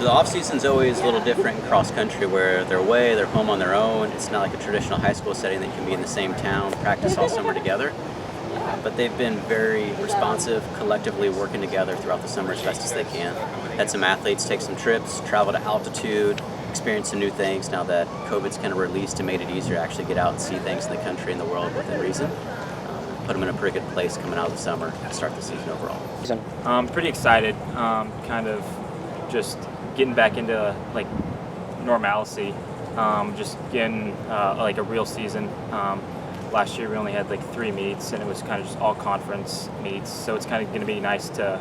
So the off season's always a little different in cross country, where they're away, they're home on their own. It's not like a traditional high school setting that you can be in the same town, practice all summer together. But they've been very responsive, collectively working together throughout the summer as best as they can. Had some athletes take some trips, travel to altitude, experience some new things now that COVID's kind of released and made it easier to actually get out and see things in the country and the world within reason. Put them in a pretty good place coming out of the summer to start the season overall. I'm pretty excited, kind of just getting back into like normalcy, just getting like a real season. Last year we only had like 3 meets and it was kind of just all conference meets, so it's kind of going to be nice to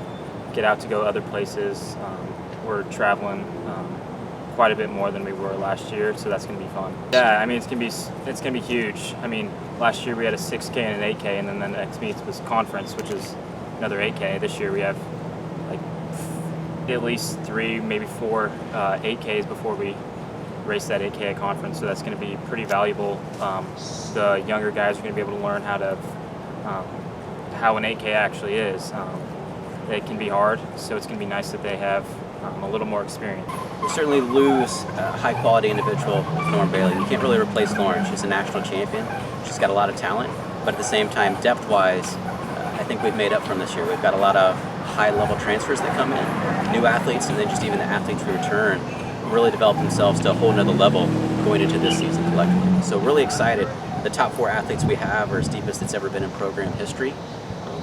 get out to go other places. We're traveling quite a bit more than we were last year, so that's going to be fun. Yeah, I mean it's going to be huge. I mean last year we had a 6K and an 8K, and then the next meet was conference, which is another 8K. This year we have like at least 3, maybe 4 8Ks before we race that 8K at conference, so that's going to be pretty valuable. The younger guys are going to be able to learn how an 8K actually is. It can be hard, so it's going to be nice that they have a little more experience. We certainly lose a high-quality individual with Lauren Bailey. You can't really replace Lauren. She's a national champion. She's got a lot of talent, but at the same time, depth-wise, I think we've made up from this year. We've got a lot of high-level transfers that come in, new athletes, and then just even the athletes we return really develop themselves to a whole nother level going into this season collectively. So really excited. The top 4 athletes we have are as deep as it's ever been in program history,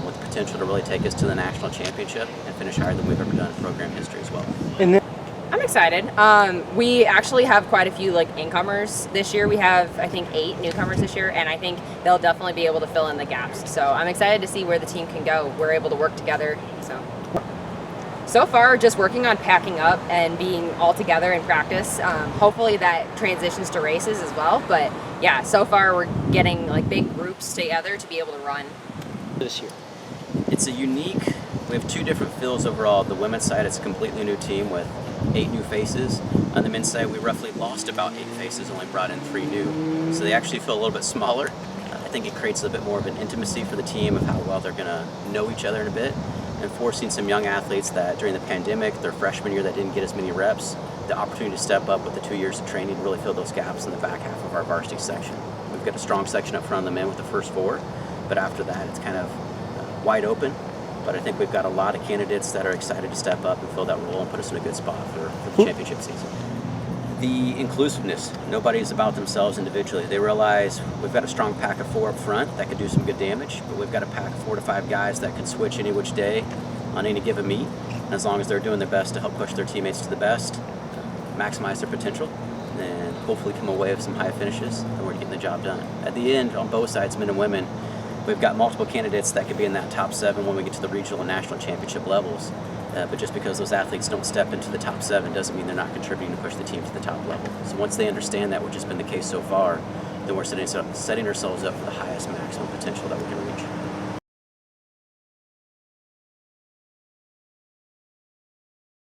with the potential to really take us to the national championship and finish higher than we've ever done in program history as well. I'm excited. We actually have quite a few like incomers this year. We have, I think, 8 newcomers this year, and I think they'll definitely be able to fill in the gaps. So I'm excited to see where the team can go. We're able to work together. So far, just working on packing up and being all together in practice. Hopefully that transitions to races as well. But yeah, so far we're getting like big groups together to be able to run this year. It's a unique, we have 2 different fields overall. The women's side, it's a completely new team with 8 new faces. On the men's side, we roughly lost about 8 faces, only brought in 3 new. So they actually feel a little bit smaller. I think it creates a bit more of an intimacy for the team of how well they're going to know each other in a bit. And forcing some young athletes that during the pandemic, their freshman year that didn't get as many reps, the opportunity to step up with the 2 years of training to really fill those gaps in the back half of our varsity section. We've got a strong section up front on the men with the first 4, but after that it's kind of wide open. But I think we've got a lot of candidates that are excited to step up and fill that role and put us in a good spot for the championship season. The inclusiveness. Nobody's about themselves individually. They realize we've got a strong pack of 4 up front that could do some good damage, but we've got a pack of 4 to 5 guys that can switch any which day on any given meet. And as long as they're doing their best to help push their teammates to the best, maximize their potential, and hopefully come away with some high finishes, and we're getting the job done. At the end, on both sides, men and women, we've got multiple candidates that could be in that top 7 when we get to the regional and national championship levels. But just because those athletes don't step into the top 7 doesn't mean they're not contributing to push the team to the top level. So once they understand that, which has been the case so far, then we're setting ourselves up for the highest maximum potential that we can reach.